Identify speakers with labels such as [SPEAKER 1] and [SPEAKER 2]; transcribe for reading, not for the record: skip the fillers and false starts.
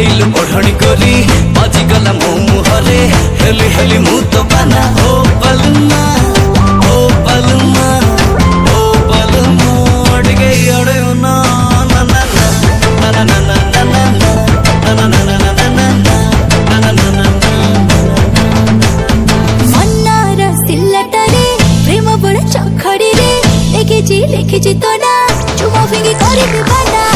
[SPEAKER 1] उठेलु ओढ़णी कोरी बाजी गला मो मुहरे हेली हेली मु तो बना हो पलमा ओ पलमा ओ पलमा अड़ गई अड़े ना ना ना ना ना ना ना ना ना ना ना ना ना
[SPEAKER 2] लिखिची तो ना चुमा फिंगी करी बना